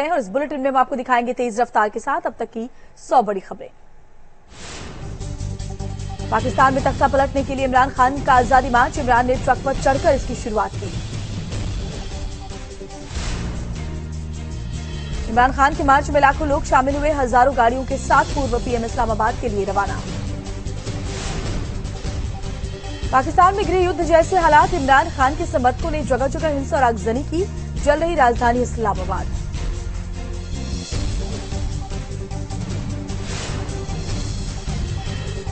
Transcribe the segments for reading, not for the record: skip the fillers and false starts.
और इस बुलेटिन में हम आपको दिखाएंगे तेज रफ्तार के साथ अब तक की 100 बड़ी खबरें। पाकिस्तान में तख्ता पलटने के लिए इमरान खान का आजादी मार्च। इमरान ने ट्रक पर चढ़कर इसकी शुरुआत की। इमरान खान के मार्च में लाखों लोग शामिल हुए। हजारों गाड़ियों के साथ पूर्व पीएम इस्लामाबाद के लिए रवाना। पाकिस्तान में गृह युद्ध जैसे हालात। इमरान खान के समर्थकों ने जगह जगह हिंसा और आगजनी की। जल रही राजधानी इस्लामाबाद।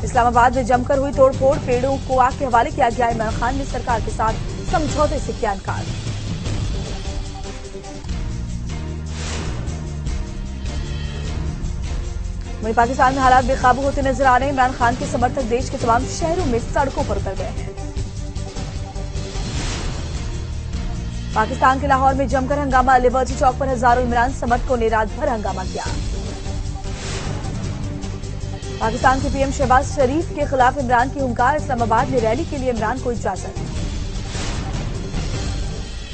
इस्लामाबाद में जमकर हुई तोड़फोड़। पेड़ों को आग के हवाले किया गया। इमरान खान ने सरकार के साथ समझौते से किया इनकार। वहीं पाकिस्तान में हालात बेकाबू होते नजर आ रहे हैं। इमरान खान के समर्थक देश के तमाम शहरों में सड़कों पर उतर गए हैं। पाकिस्तान के लाहौर में जमकर हंगामा। लिबर्टी चौक पर हजारों इमरान समर्थकों ने रात भर हंगामा किया। पाकिस्तान के पीएम शहबाज शरीफ के खिलाफ इमरान की हुंकार। इस्लामाबाद में रैली के लिए इमरान को इजाजत।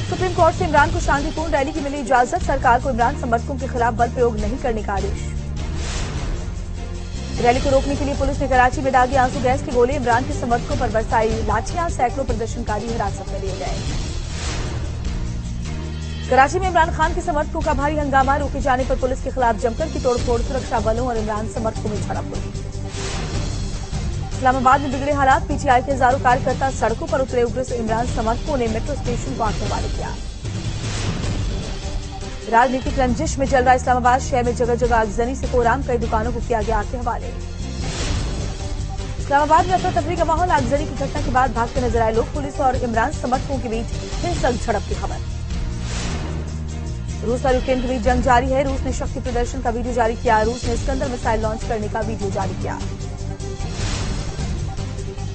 सुप्रीम कोर्ट से इमरान को शांतिपूर्ण रैली की मिली इजाजत। सरकार को इमरान समर्थकों के खिलाफ बल प्रयोग नहीं करने का आदेश। रैली को रोकने के लिए पुलिस ने कराची में दागी आंसू गैस के गोले। इमरान के समर्थकों पर बरसाई लाठियां। सैकड़ों प्रदर्शनकारी हिरासत में लिए गए। कराची में इमरान खान के समर्थकों का भारी हंगामा। रोके जाने पर पुलिस के खिलाफ जमकर की तोड़फोड़। सुरक्षा बलों और इमरान समर्थकों में झड़प हुई। इस्लामाबाद में बिगड़े हालात। पीटीआई के हजारों कार्यकर्ता सड़कों पर उतरे। उग्र इमरान समर्थकों ने मेट्रो स्टेशन को आग के हवाले किया। राजनीतिक रंजिश में जल रहा इस्लामाबाद शहर में जगह जगह आगजनी से कोहराम। कई दुकानों को किया गया आग के हवाले। इस्लामाबाद में अफरा तफरी का माहौल। आगजनी की घटना के बाद भागते नजर आए लोग। पुलिस और इमरान समर्थकों के बीच हिंसक झड़प की खबर। रूस और यूक्रेन के बीच जंग जारी है। रूस ने शक्ति प्रदर्शन का वीडियो जारी किया। रूस ने इस्कंदर मिसाइल लॉन्च करने का वीडियो जारी किया।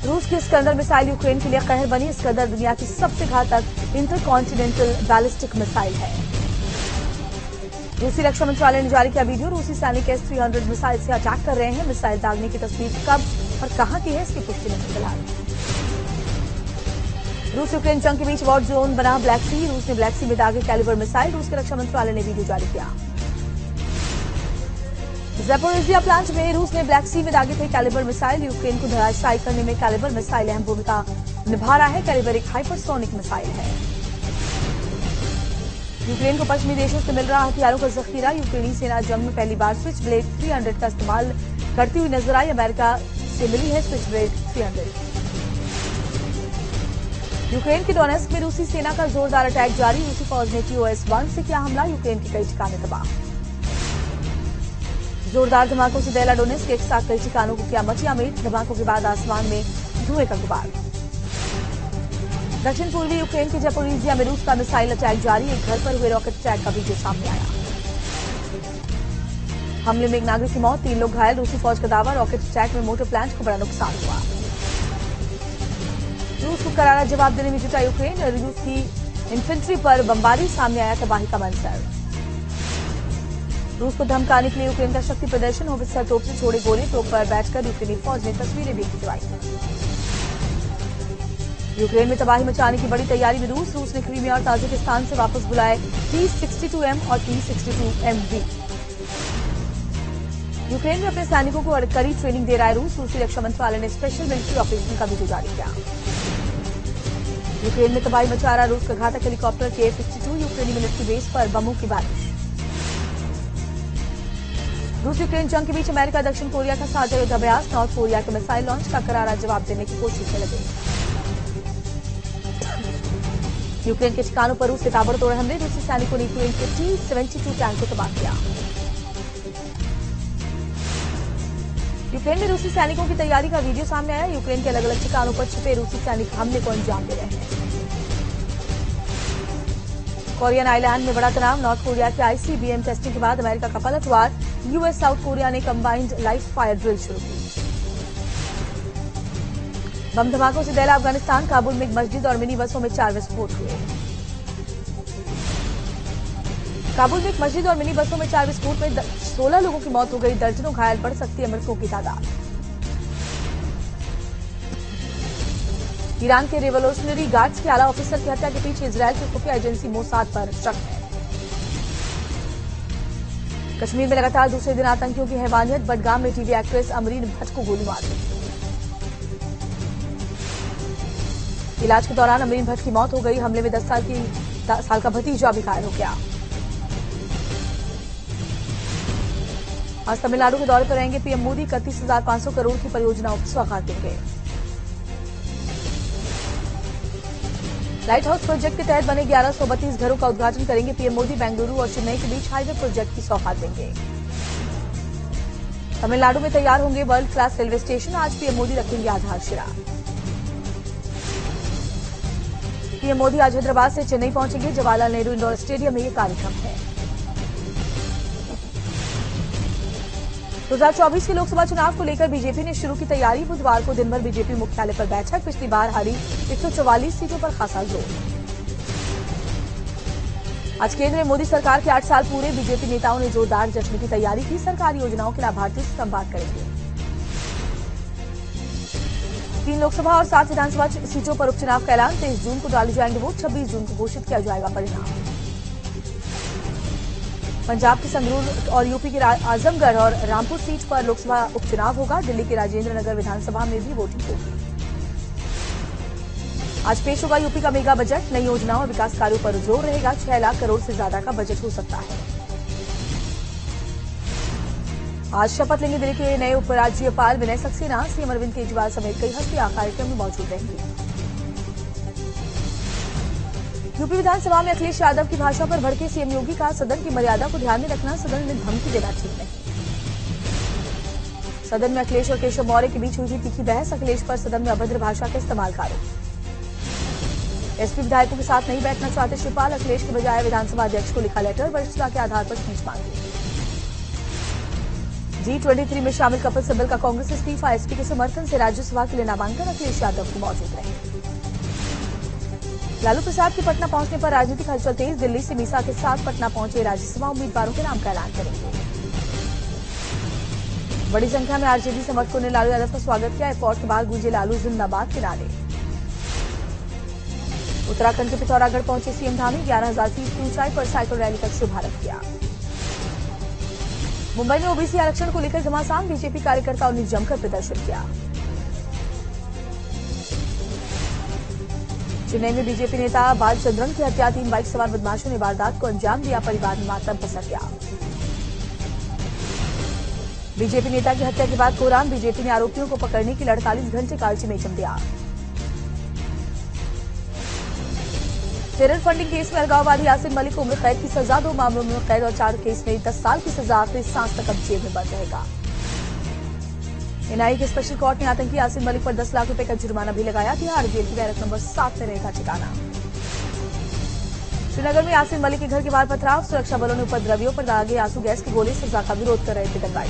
रूस की इस्कंदर मिसाइल यूक्रेन के लिए कहर बनी। इस्कंदर दुनिया की सबसे घातक इंटरकॉन्टिनेंटल बैलिस्टिक मिसाइल है। रूसी रक्षा मंत्रालय ने जारी किया वीडियो। रूसी सैनिक S-300 मिसाइल से अटैक कर रहे हैं। मिसाइल दागने की तस्वीर कब और कहां की है इसकी पुष्टि नहीं फिलहाल। रूस यूक्रेन जंग के बीच वॉर जोन बना ब्लैक सी। रूस ने ब्लैक सी में दागे कैलिबर मिसाइल। रूस के रक्षा मंत्रालय ने वीडियो जारी किया। ज़ैपोरिज़िया प्लांट में रूस ने ब्लैक सी में दागे थे कैलिबर मिसाइल। यूक्रेन को धराशायी करने में कैलिबर मिसाइल अहम भूमिका निभा रहा है। कैलिबर एक हाइपरसोनिक मिसाइल है। यूक्रेन को पश्चिमी देशों से मिल रहा हथियारों का जखीरा। यूक्रेनी सेना जंग में पहली बार स्विच ब्लेड 300 का इस्तेमाल करती हुई नजर आई। अमेरिका से मिली है स्विच ब्लेड 300। यूक्रेन के डोनेस्क में रूसी सेना का जोरदार अटैक जारी। रूसी फौज ने TOS-1 से किया हमला। यूक्रेन के कई ठिकाने तबाह। जोरदार धमाकों से देला डोनेस्क एक साथ कई ठिकानों को किया मचिया मेट। धमाकों के बाद आसमान में धुएं का गुबार। दक्षिण पूर्वी यूक्रेन के ज़ैपोरिज़िया में रूस का मिसाइल अटैक जारी। एक घर पर हुए रॉकेट अटैक का वीडियो सामने आया। हमले में एक नागरिक की मौत, 3 लोग घायल। रूसी फौज का दावा रॉकेट अटैक में मोटर प्लांट को बड़ा नुकसान हुआ। रूस को करारा जवाब देने में जुटा यूक्रेन। रूस की इन्फेंट्री पर बमबारी। सामने आया तबाही का मंजर। रूस को धमकाने के लिए यूक्रेन का शक्ति प्रदर्शन। होवित्जर तोप से छोड़े गोले। तोप पर बैठकर यूक्रेनी फौज ने तस्वीरें भी खिंचवाई। यूक्रेन में तबाही मचाने की बड़ी तैयारी में रूस ने क्रीमिया और ताजिकिस्तान से वापस बुलाए T-62M और T-62MV। यूक्रेन में अपने सैनिकों को कड़ी ट्रेनिंग दे रहा है रूस। रूसी रक्षा मंत्रालय ने स्पेशल मिलिट्री ऑपरेशन का वीडियो जारी किया। यूक्रेन में तबाही मचा रहा रूस का घातक हेलीकॉप्टर Kf-62। यूक्रेनी मिलिट्री बेस पर बमों की बारिश। रूस यूक्रेन जंग के बीच अमेरिका दक्षिण कोरिया का साझा युद्धाभ्यास। नॉर्थ कोरिया के मिसाइल लॉन्च का करारा जवाब देने की कोशिश में लगे। यूक्रेन के ठिकानों पर रूस के ताबड़तोड़ हमले। रूसी सैनिकों ने यूक्रेन के T-72 टैंक को तबाह किया। यूक्रेन में रूसी सैनिकों की तैयारी का वीडियो सामने आया। यूक्रेन के अलग अलग ठिकानों पर छिपे रूसी सैनिक हमले को अंजाम दे रहे हैं। कोरियन आइलैंड में बड़ा तनाव। नॉर्थ कोरिया के ICBM टेस्टिंग के बाद अमेरिका का पलटवार। US साउथ कोरिया ने कंबाइंड लाइव फायर ड्रिल शुरू की। बम धमाकों से दहला अफगानिस्तान। काबुल में एक मस्जिद और मिनी बसों में 4 विस्फोट हुए। काबुल में एक मस्जिद और मिनी बसों में 4 विस्फोट में 16 लोगों की मौत हो गई। दर्जनों घायल। बढ़ सकती है मृतकों की तादाद। ईरान के रेवोल्यूशनरी गार्ड्स के आला ऑफिसर की हत्या के पीछे इजरायल की खुफिया एजेंसी मोसाद पर शक है। कश्मीर में लगातार दूसरे दिन आतंकियों की हैवानियत। बडगाम में टीवी एक्ट्रेस अमरीन भट्ट को गोली मार दी। इलाज के दौरान अमरीन भट्ट की मौत हो गई। हमले में 10 साल का भतीजा भी घायल हो गया। आज तमिलनाडु के दौरे पर रहेंगे पीएम मोदी। 31,500 करोड़ की परियोजनाओं को सौगात देंगे। लाइट हाउस प्रोजेक्ट के तहत बने 1132 घरों का उद्घाटन करेंगे पीएम मोदी। बेंगलुरु और चेन्नई के बीच हाईवे प्रोजेक्ट की सौगात देंगे। तमिलनाडु में तैयार होंगे वर्ल्ड क्लास रेलवे स्टेशन। आज पीएम मोदी रखेंगे आधारशिला। पीएम मोदी आज हैदराबाद से चेन्नई पहुंचेंगे। जवाहरलाल नेहरू इंडोर स्टेडियम में यह कार्यक्रम है। 2024 के लोकसभा चुनाव को लेकर बीजेपी ने शुरू की तैयारी। बुधवार को दिन भर बीजेपी मुख्यालय पर बैठक। पिछली बार हारी 144 सीटों पर खासा जोर। आज केंद्र में मोदी सरकार के 8 साल पूरे। बीजेपी नेताओं ने जोरदार जश्न की तैयारी की। सरकारी योजनाओं के लाभार्थियों से संवाद करेंगे। 3 लोकसभा और 7 विधानसभा सीटों पर उपचुनाव का ऐलान। 23 जून को डाले जाएंगे वोट। 26 जून को घोषित किया जाएगा परिणाम। पंजाब के संगरूर और यूपी के आजमगढ़ और रामपुर सीट पर लोकसभा उपचुनाव होगा। दिल्ली के राजेंद्र नगर विधानसभा में भी वोटिंग होगी। आज पेश होगा यूपी का मेगा बजट। नई योजनाओं और विकास कार्यों पर जोर रहेगा। 6 लाख करोड़ से ज्यादा का बजट हो सकता है। आज शपथ लेंगे दिल्ली के नए उपराज्यपाल विनय सक्सेना। सीएम अरविंद केजरीवाल समेत कई हस्तियां कार्यक्रम में मौजूद रहेंगी। यूपी विधानसभा में अखिलेश यादव की भाषा पर भड़के सीएम योगी का सदन की मर्यादा को ध्यान में रखना। सदन में धमकी देना ठीक नहीं। सदन में अखिलेश और केशव मौर्य के बीच हुई तीखी बहस। अखिलेश पर सदन में अभद्र भाषा के इस्तेमाल का आरोप। एसपी विधायकों के साथ नहीं बैठना चाहते शिवपाल। अखिलेश के बजाय विधानसभा अध्यक्ष को लिखा लेटर। वरिष्ठता के आधार पर खींच मांगी। G23 में शामिल कपिल सिब्बल का कांग्रेस इस्तीफा। एसपी के समर्थन से राज्यसभा के लिए नामांकन। अखिलेश यादव को मौजूद रहे। लालू प्रसाद के पटना पहुंचने पर राजनीतिक हलचल तेज। दिल्ली से मीसा के साथ पटना पहुंचे राज्यसभा उम्मीदवारों के नाम का ऐलान करेंगे। बड़ी संख्या में आरजेडी समर्थकों ने लालू यादव का स्वागत किया। एयरपोर्ट के बाद गूंजे लालू जिंदाबाद के नारे। उत्तराखंड के पिथौरागढ़ पहुंचे सीएम धामी। 11,000 फीट की ऊंचाई पर साइकिल रैली का शुभारंभ किया। मुंबई में ओबीसी आरक्षण को लेकर घमासान। बीजेपी कार्यकर्ताओं ने जमकर प्रदर्शन किया। चेन्नई में बीजेपी नेता बालचंद्रन की हत्या। 3 बाइक सवार बदमाशों ने वारदात को अंजाम दिया। परिवार में मातम पसर गया। बीजेपी नेता की हत्या के बाद कोरान। बीजेपी ने आरोपियों को पकड़ने के लिए 48 घंटे का अल्टीमेटम दिया। टेरर फंडिंग केस में अलगाववादी यासिन मलिक को उम्र कैद की सजा। 2 मामलों में कैद और 4 केस में 10 साल की सजा। आखिरी सांस तक अब जेल में बंद रहेगा। एनआईए के स्पेशल कोर्ट ने आतंकी यासिन मलिक पर 10 लाख रुपए का जुर्माना भी लगाया। तिहाड़ जेल की बैरक नंबर 7 में रहेगा ठिकाना। श्रीनगर में यासिन मलिक के घर के बाहर पथराव। सुरक्षा बलों ने उपद्रवियों पर दागे आंसू गैस के गोले। सजा का विरोध कर रहे थे दंगाई।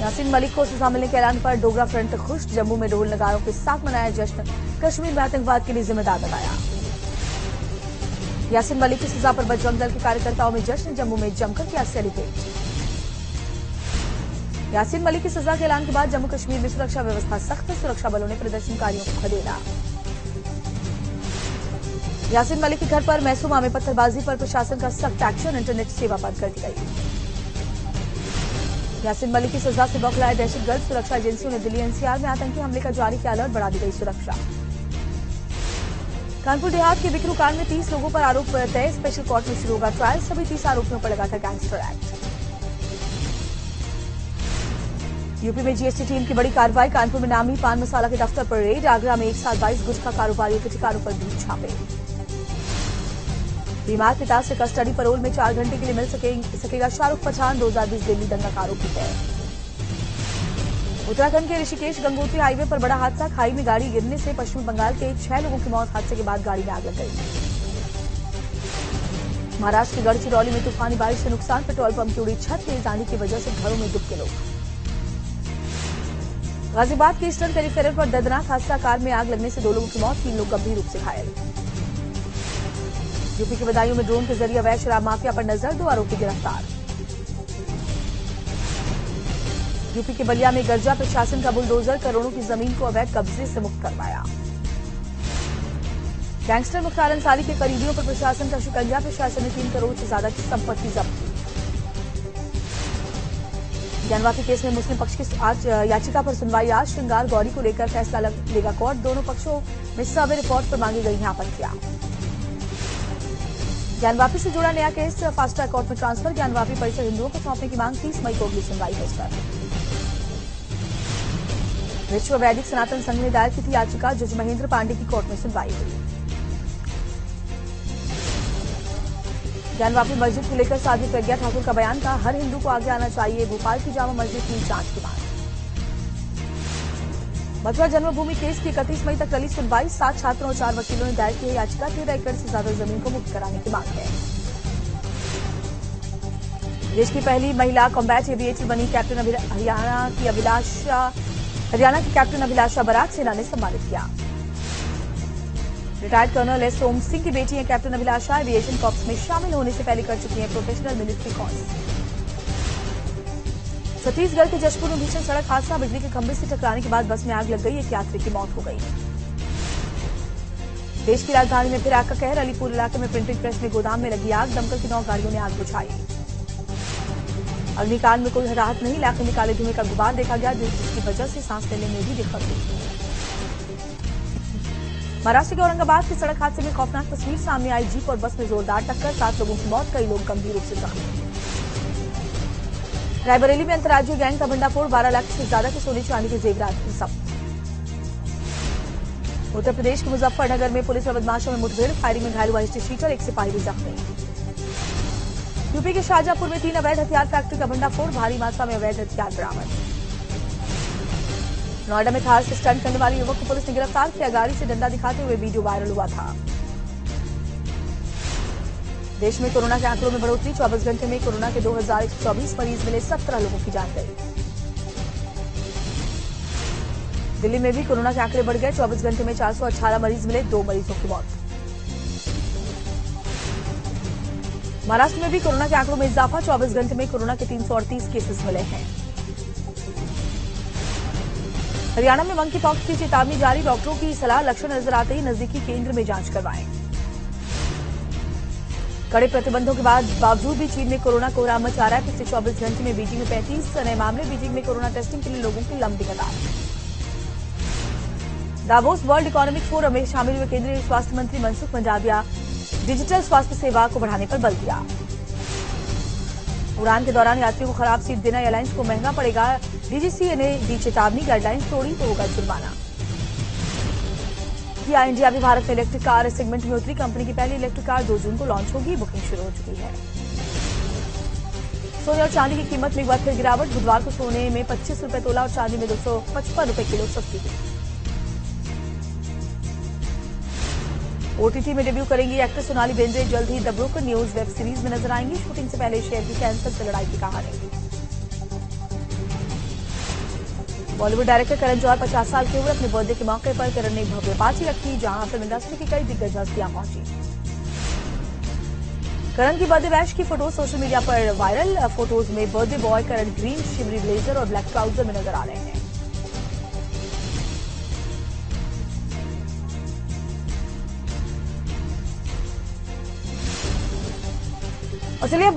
यासिन मलिक को सजा मिलने के ऐलान पर डोगरा फ्रंट खुश। जम्मू में ढोल नगारों के साथ मनाया जश्न। कश्मीर में आतंकवाद के लिए जिम्मेदार बताया। यासिन मलिक की सजा पर बजरंग दल के कार्यकर्ताओं में जश्न। जम्मू में जमकर किया सेलिब्रेट। यासिन मलिक की सजा के ऐलान के बाद जम्मू कश्मीर में सुरक्षा व्यवस्था सख्त। सुरक्षा बलों ने प्रदर्शनकारियों को खदेड़ा। यासिन मलिक के घर पर मैसूमा में पत्थरबाजी पर प्रशासन का सख्त एक्शन। इंटरनेट सेवा बंद कर दी गई। यासिन मलिक की सजा से बौखलाए दहशतगर्द। सुरक्षा एजेंसियों ने दिल्ली एनसीआर में आतंकी हमले का जारी किया अलर्ट। बढ़ा दी गई सुरक्षा। कानपुर देहात के बिकरू कांड में 30 लोगों पर आरोप तय। स्पेशल कोर्ट में शुरू होगा ट्रायल। सभी 30 आरोपियों पर लगा था गैंगस्टर एक्ट। यूपी में जीएसटी टीम की बड़ी कार्रवाई। कानपुर में नामी पान मसाला के दफ्तर पर रेड। आगरा में एक साथ 22 गुटखा कारोबारियों के ठिकानों पर भी छापे। बीमार पिता से कस्टडी पैरोल में 4 घंटे के लिए मिल सकेगा शाहरुख पठान। 2020 दिल्ली दंगा का आरोपी है। उत्तराखंड के ऋषिकेश गंगोत्री हाईवे पर बड़ा हादसा। खाई में गाड़ी गिरने से पश्चिम बंगाल के 6 लोगों की मौत। हादसे के बाद गाड़ी में आग लग गई। महाराष्ट्र के गढ़चिरौली में तूफानी बारिश से नुकसान। पेट्रोल पंप की उड़ी छत। तेज आंधी की वजह से घरों में डूब के लोग। गाजियाबाद के ईस्टर्न पेरिफेरल पर दर्दनाक हादसा। कार में आग लगने से 2 लोगों की मौत। 3 लोग गंभीर रूप से घायल। यूपी के बदायूं में ड्रोन के जरिए अवैध शराब माफिया पर नजर। 2 आरोपी गिरफ्तार। यूपी के बलिया में गर्जा प्रशासन का बुलडोजर। करोड़ों की जमीन को अवैध कब्जे से मुक्त करवाया। गैंगस्टर मुख्तार अंसारी के करीबियों पर प्रशासन का शिकंजा। प्रशासन ने 3 करोड़ से ज्यादा की संपत्ति जब्त की। ज्ञानवापी केस में मुस्लिम पक्ष की आज याचिका पर सुनवाई। आज श्रृंगार गौरी को लेकर फैसला लेगा कोर्ट। दोनों पक्षों में सर्वे रिपोर्ट पर मांगी गई हैं आपत्तियां। ज्ञानवापी से जुड़ा नया केस फास्ट ट्रैक कोर्ट में ट्रांसफर। ज्ञानवापी परिसर हिंदुओं को सौंपने की मांग 30 मई को अगली सुनवाई है इस पर। विश्व वैदिक सनातन संघ ने दायर की थी याचिका। जज महेंद्र पांडे की कोर्ट में सुनवाई हुई। ज्ञानवापी मस्जिद को लेकर साध्वी प्रज्ञा ठाकुर का बयान था, हर हिंदू को आगे आना चाहिए। भोपाल की जामा मस्जिद की जांच की मांग। मथुरा जन्मभूमि केस की 31 मई तक टली सुनवाई। 7 छात्रों और 4 वकीलों ने दायर की है याचिका। 13 एकड़ से ज्यादा जमीन को मुक्त कराने की मांग है। देश की पहली महिला कॉम्बैट एविएटर बनी हरियाणा की कैप्टन अभिलाषा बराक सेना ने सम्मानित किया। रिटायर्ड कर्नल एस सोम सिंह की बेटी है कैप्टन अभिलाषा। एविएशन कॉर्प्स में शामिल होने से पहले कर चुकी है प्रोफेशनल मिलिट्री कोर्स। छत्तीसगढ़ के जशपुर में भीषण सड़क हादसा। बिजली के खंभे से टकराने के बाद बस में आग लग गई। एक यात्री की मौत हो गई। देश की राजधानी में फिर आग का कहर। अलीपुर इलाके में प्रिंटिंग प्रेस में गोदाम में लगी आग। दमकल की 9 गाड़ियों ने आग बुझाई। अग्निकांड में कोई राहत नहीं। इलाके में काले धुएं का गुबार देखा गया, जिसकी वजह से सांस लेने में भी दिक्कत हुई। महाराष्ट्र के औरंगाबाद के सड़क हादसे में खौफनाक तस्वीर सामने आई। जीप और बस में जोरदार टक्कर। 7 लोगों की मौत, कई लोग गंभीर रूप से जख्मी। रायबरेली में अंतर्राज्यीय गैंग का भंडाफोड़। 12 लाख से ज्यादा के सोने चांदी के जेवरात जब्त। उत्तर प्रदेश के मुजफ्फरनगर में पुलिस और बदमाशों में मुठभेड़। फायरिंग में घायल हुआ हिस्ट्री शीटर। 1 सिपाही भी जख्मी। यूपी के शाहजहांपुर में 3 अवैध हथियार फैक्ट्री का भंडाफोड़। भारी मात्रा में अवैध हथियार बरामद। नोएडा में थार से स्टंट करने वाले युवक को पुलिस ने गिरफ्तार किया। गाड़ी से डंडा दिखाते हुए वीडियो वायरल हुआ था। देश में कोरोना के आंकड़ों में बढ़ोतरी। 24 घंटे में कोरोना के 2124 मरीज मिले। 17 लोगों की जान गई। दिल्ली में भी कोरोना के आंकड़े बढ़ गए। 24 घंटे में 418 मरीज मिले। 2 मरीजों की मौत। महाराष्ट्र में भी कोरोना के आंकड़ों में इजाफा। 24 घंटे में कोरोना के 338 केसेस मिले हैं। हरियाणा में मंकी पॉक्स की चेतावनी जारी। डॉक्टरों की सलाह, लक्षण नजर आते ही नजदीकी केंद्र में जांच करवाएं। कड़े प्रतिबंधों के बावजूद भी चीन में कोरोना कोहराम मचा रहा है। पिछले 24 घंटे में बीजिंग में 35 नए मामले। बीजिंग में कोरोना टेस्टिंग के लिए लोगों की लंबी कतार। दावोस वर्ल्ड इकोनॉमिक फोरम में शामिल हुए केंद्रीय स्वास्थ्य मंत्री मनसुख मंडाविया डिजिटल स्वास्थ्य सेवा को बढ़ाने पर बल दिया। उड़ान के दौरान यात्रियों को खराब सीट देना एयरलाइंस को महंगा पड़ेगा। डीजीसीए ने दी चेतावनी। गाइडलाइंस तोड़ी तो होगा जुर्माना। किया इंडिया भी भारत में इलेक्ट्रिक कार सेगमेंट में उतरी। कंपनी की पहली इलेक्ट्रिक कार 2 जून को लॉन्च होगी। बुकिंग शुरू हो चुकी है। सोने और चांदी की कीमत में एक बार फिर गिरावट। बुधवार को सोने में 25 रुपए तोला और चांदी में 255 रुपए किलो सस्ती हुई। ओटीटी में डेब्यू करेंगी एक्ट्रेस सोनाली बेंद्रे। जल्द ही the broken news web series में नजर आएंगी। शूटिंग से पहले शेयर की कैंसर से लड़ाई की कहानी। बॉलीवुड डायरेक्टर करण जौहर 50 साल के हुए। अपने बर्थडे के मौके पर करण ने भव्य पार्टी रखी, जहां फिल्म इंडस्ट्री की कई दिग्गज हस्तियां पहुंची। करण की बर्थडे बैश की फोटो सोशल मीडिया पर वायरल। फोटोज में बर्थडे बॉय करण ग्रीन शिमरी ब्लेजर और ब्लैक ट्राउजर में नजर आ रहे हैं। और चलिए अब